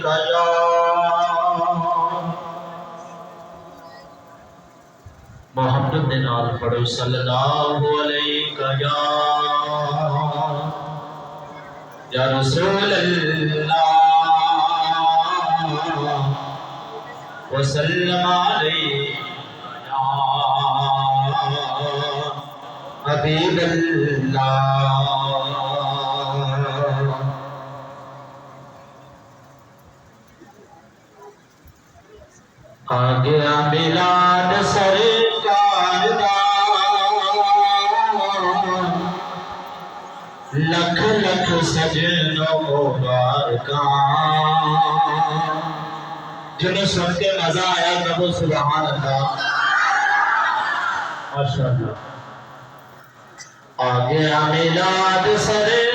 या मोहम्मद दे नाल पढ़ो सल्लल्लाहु अलैहि या रसूल अल्लाह वसल्लम अलैहि या हबीब अल्लाह। आ गया मिलाद सरकार दा लख लख सजनो मुबारकां। जिन्हें सुन के मजा आया कबो सुभान अल्लाह माशाअल्लाह। आ गया मिलाद सरकार